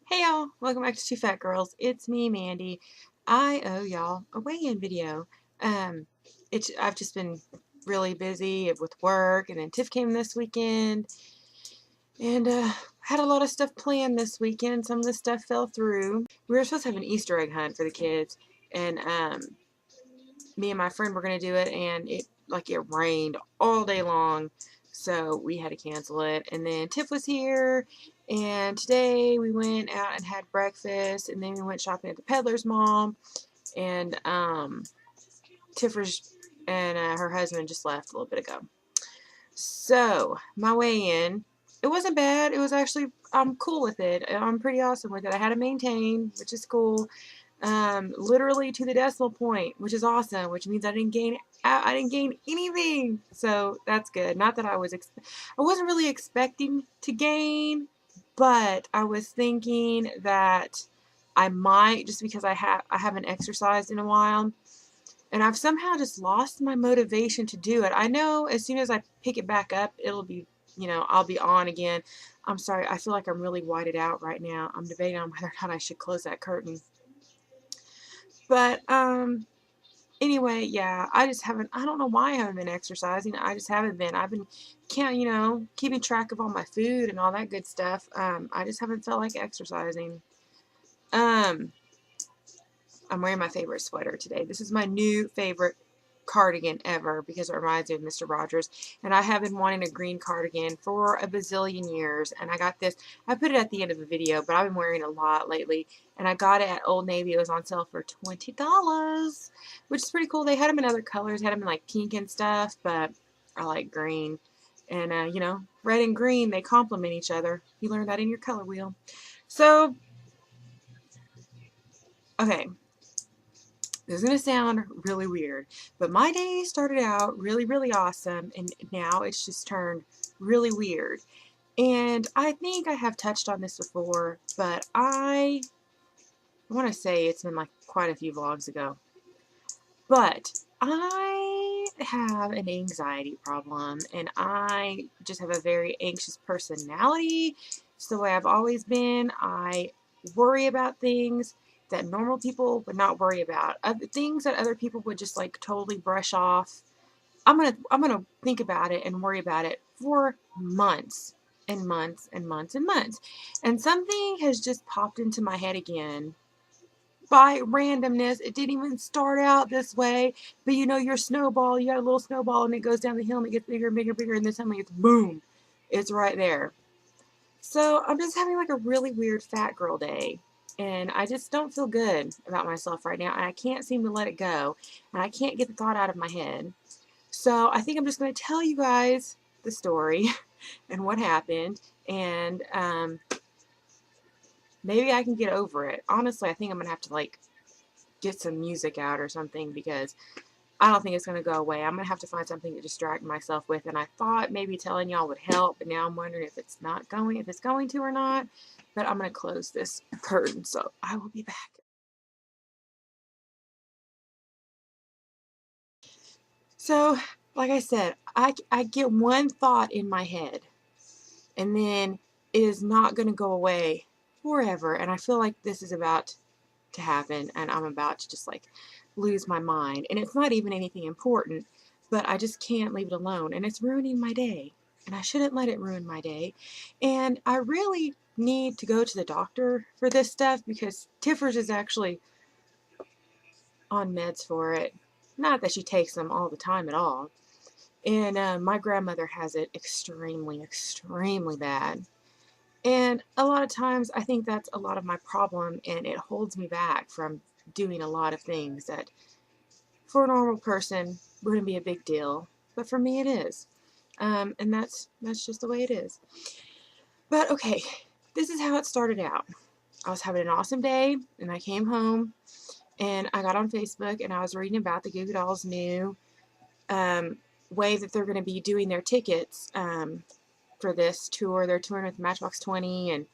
Hey y'all, welcome back to Two Fat Girls. It's me, Mandy. I owe y'all a weigh-in video. Um, I've just been really busy with work, and then Tiff came this weekend, and had a lot of stuff planned this weekend. Some of the stuff fell through. We were supposed to have an Easter egg hunt for the kids, and me and my friend were gonna do it, and it rained all day long, so we had to cancel it. And then Tiff was here, and today we went out and had breakfast, and then we went shopping at the Peddler's Mall, and Tiffers and her husband just left a little bit ago. So my weigh-in, it wasn't bad. It was actually, I'm cool with it. I'm pretty awesome with it. I had to maintain, which is cool. Literally to the decimal point, which is awesome, which means I didn't gain anything, so that's good. Not that I wasn't really expecting to gain, but I was thinking that I might, just because I haven't exercised in a while, and I've somehow just lost my motivation to do it. I know as soon as I pick it back up, it'll be, I'll be on again. I'm sorry, I feel like I'm really whited out right now. I'm debating on whether or not I should close that curtain. But anyway, yeah, I don't know why I haven't been exercising. I just haven't been. I've been keeping track of all my food and all that good stuff. I just haven't felt like exercising. Um I'm wearing my favorite sweater today. This is my new favorite cardigan ever because it reminds me of Mr. Rogers. And I have been wanting a green cardigan for a bazillion years. And I got this. I put it at the end of the video, but I've been wearing it a lot lately. And I got it at Old Navy. It was on sale for $20, which is pretty cool. They had them in other colors. Had them in like pink and stuff, but I like green. And, red and green, they complement each other. You learned that in your color wheel. So, okay. This is going to sound really weird, but my day started out really, really awesome, and now it's just turned really weird. And I think I have touched on this before, but I want to say it's been like quite a few vlogs ago. But I have an anxiety problem, and I just have a very anxious personality. It's the way I've always been. I worry about things that normal people would not worry about. Other things that other people would just like totally brush off. I'm gonna think about it and worry about it for months and months and months and months. And something has just popped into my head again by randomness. It didn't even start out this way, but your snowball, you got a little snowball and it goes down the hill and it gets bigger and bigger and bigger, and then suddenly it's boom, it's right there. So I'm just having like a really weird fat girl day, and I just don't feel good about myself right now, and I can't seem to let it go, and I can't get the thought out of my head. So I think I'm just going to tell you guys the story and what happened, and maybe I can get over it. Honestly, I think I'm going to have to like get some music out or something, because I don't think it's going to go away. I'm going to have to find something to distract myself with, and I thought maybe telling y'all would help, but now I'm wondering if it's going to or not. But I'm going to close this curtain, so I will be back. So, like I said, I get one thought in my head, and then it is not going to go away forever, and I feel like this is about to happen, and I'm about to just like lose my mind. And it's not even anything important, but I just can't leave it alone, and it's ruining my day, and I shouldn't let it ruin my day. And I really need to go to the doctor for this stuff, because Tiffers is actually on meds for it. Not that she takes them all the time at all. And my grandmother has it extremely, extremely bad. And a lot of times I think that's a lot of my problem, and it holds me back from doing a lot of things that for a normal person wouldn't be a big deal. But for me it is. And that's just the way it is. But okay, this is how it started out. I was having an awesome day, and I came home, and I got on Facebook, and I was reading about the Goo Goo Dolls' new way that they're going to be doing their tickets for this tour. They're touring with Matchbox 20,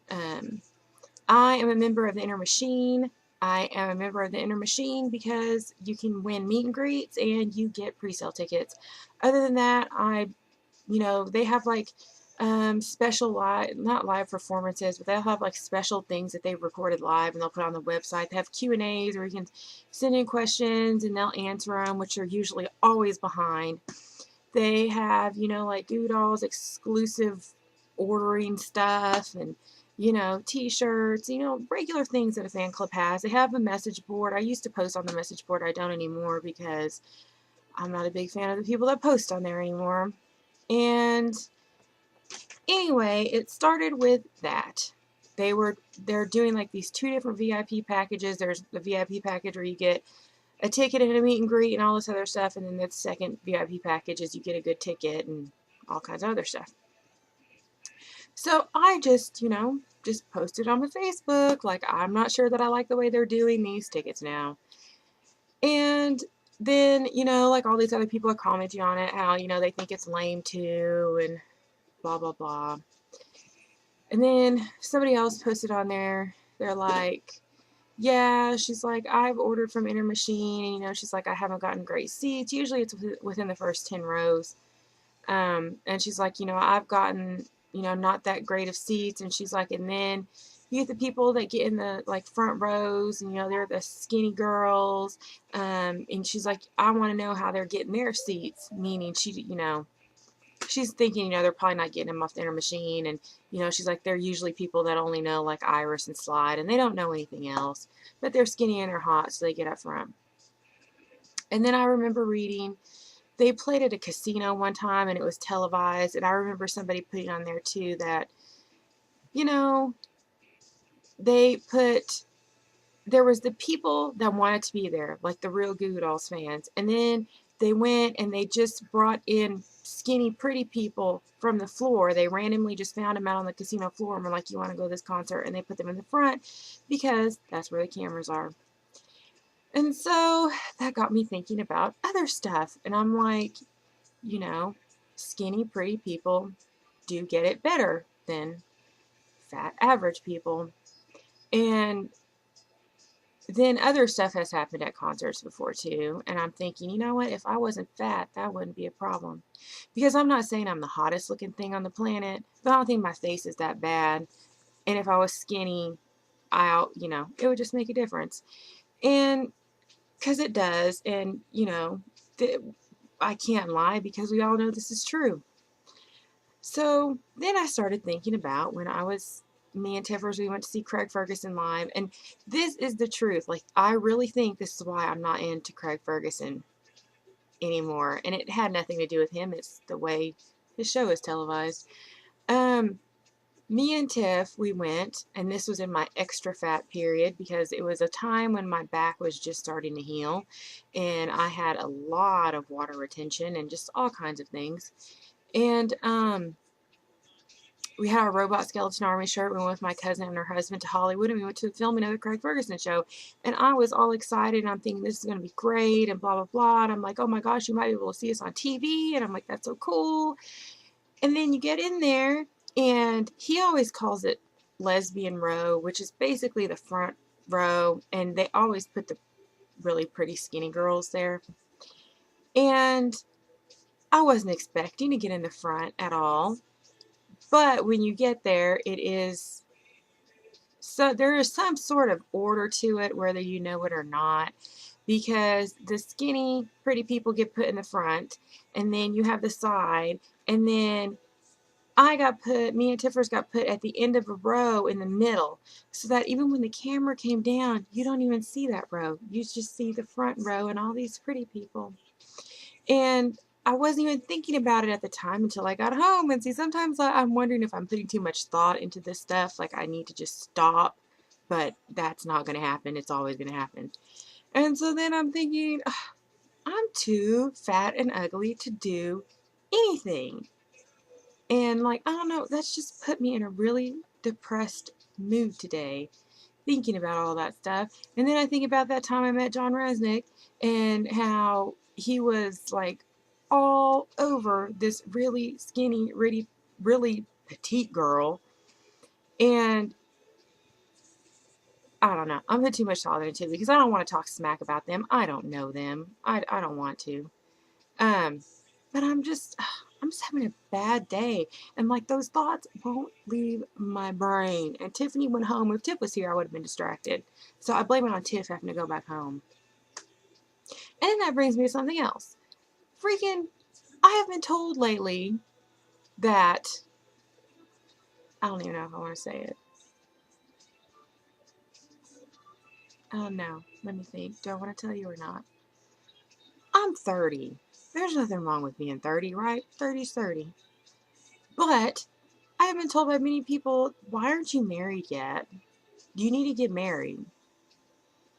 and I am a member of the Inner Machine. I am a member of the Inner Machine because you can win meet and greets and you get pre-sale tickets. Other than that, they have like special live, not live performances, but they'll have like special things that they recorded live and they'll put on the website. They have Q&As where you can send in questions and they'll answer them, which are usually always behind. They have, like Goo Dolls exclusive ordering stuff and, t-shirts, regular things that a fan club has. They have a message board. I used to post on the message board. I don't anymore because I'm not a big fan of the people that post on there anymore. And anyway, it started with that. They're doing like these two different VIP packages. There's the VIP package where you get a ticket and a meet and greet and all this other stuff, and then the second VIP package is you get a good ticket and all kinds of other stuff. So I just posted on my Facebook, like, I'm not sure that I like the way they're doing these tickets now. And then, like all these other people are commenting on it, how, they think it's lame too, and blah, blah, blah. And then somebody else posted on there, they're like, yeah, she's like, I've ordered from Inner Machine, and, she's like, I haven't gotten great seats. Usually it's within the first 10 rows. And she's like, I've gotten, not that great of seats. And she's like, and then you get the people that get in the, like, front rows, and, they're the skinny girls. And she's like, I want to know how they're getting their seats, meaning she's thinking, they're probably not getting them off the Inner Machine. And, she's like, they're usually people that only know, like, Iris and Slide, and they don't know anything else. But they're skinny and they're hot, so they get up front. And then I remember reading, they played at a casino one time, and it was televised. And I remember somebody putting on there, too, that, there was the people that wanted to be there, like the real Goo Dolls fans. And then they went and they just brought in skinny, pretty people from the floor. They randomly just found them out on the casino floor and were like, you want to go to this concert? And they put them in the front because that's where the cameras are. And so that got me thinking about other stuff. And I'm like, skinny, pretty people do get it better than fat, average people. And then other stuff has happened at concerts before too, and I'm thinking, you know what, if I wasn't fat, that wouldn't be a problem. Because I'm not saying I'm the hottest looking thing on the planet, but I don't think my face is that bad. And if I was skinny, it would just make a difference. And because it does, and I can't lie because we all know this is true. So then I started thinking about when me and Tiffers, we went to see Craig Ferguson live, and this is the truth. Like, I really think this is why I'm not into Craig Ferguson anymore, and it had nothing to do with him. It's the way his show is televised. Me and Tiff, we went, and this was in my extra fat period because it was a time when my back was just starting to heal, and I had a lot of water retention and just all kinds of things. And we had our Robot Skeleton Army shirt. We went with my cousin and her husband to Hollywood, and we went to film another Craig Ferguson show. And I was all excited, and I'm thinking this is going to be great, and blah, blah, blah. And I'm like, oh my gosh, you might be able to see us on TV. And I'm like, that's so cool. And then you get in there, and he always calls it lesbian row, which is basically the front row. And they always put the really pretty skinny girls there. And I wasn't expecting to get in the front at all. But when you get there, there is some sort of order to it, whether you know it or not, because the skinny, pretty people get put in the front, and then you have the side, and then me and Tiffers got put at the end of a row in the middle, so that even when the camera came down, you don't even see that row. You just see the front row and all these pretty people. And I wasn't even thinking about it at the time until I got home. And see, sometimes I'm wondering if I'm putting too much thought into this stuff. Like, I need to just stop. But that's not going to happen. It's always going to happen. And so then I'm thinking, I'm too fat and ugly to do anything. And, like, I don't know, that's just put me in a really depressed mood today, thinking about all that stuff. And then I think about that time I met John Resnick and how he was like all over this really skinny, really, really petite girl. And I don't know. I'm putting too much thought into it because I don't want to talk smack about them. I don't know them. I don't want to. But I'm I'm just having a bad day. And like those thoughts won't leave my brain. And Tiffany went home. If Tiff was here, I would have been distracted. So I blame it on Tiff having to go back home. And then that brings me to something else. Freaking, I have been told lately that, I don't even know if I want to say it. Oh no, let me think. Do I want to tell you or not? I'm 30. There's nothing wrong with being 30, right? 30's 30. But I have been told by many people, why aren't you married yet? You need to get married.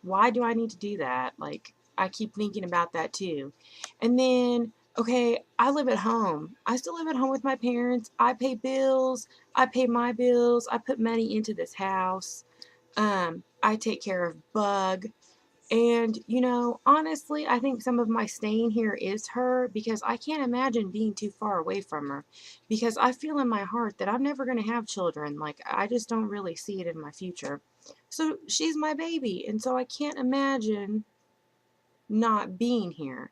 Why do I need to do that? Like, I keep thinking about that too. And then, okay, I live at home. I still live at home with my parents. I pay bills. I pay my bills. I put money into this house. I take care of Bug. And, honestly, I think some of my staying here is her because I can't imagine being too far away from her. Because I feel in my heart that I'm never going to have children. Like, I just don't really see it in my future. So she's my baby. And so I can't imagine not being here.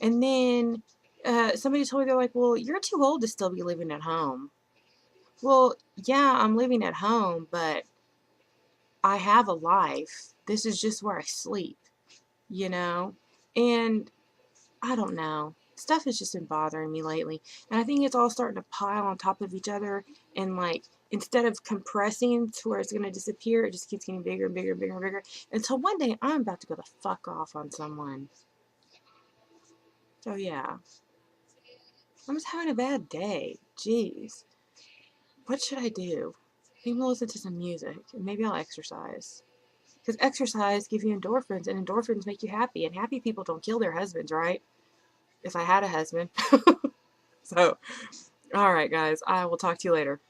And then somebody told me, they're like, well, you're too old to still be living at home. Well, yeah, I'm living at home, but I have a life. This is just where I sleep, you know? And I don't know. Stuff has just been bothering me lately. And I think it's all starting to pile on top of each other. And like, instead of compressing to where it's going to disappear, it just keeps getting bigger and bigger and bigger and bigger. Until one day I'm about to go the fuck off on someone. So yeah. I'm just having a bad day. Jeez. What should I do? Maybe I'll listen to some music. And maybe I'll exercise. Because exercise gives you endorphins. And endorphins make you happy. And happy people don't kill their husbands, right? If I had a husband. So, all right, guys. I will talk to you later.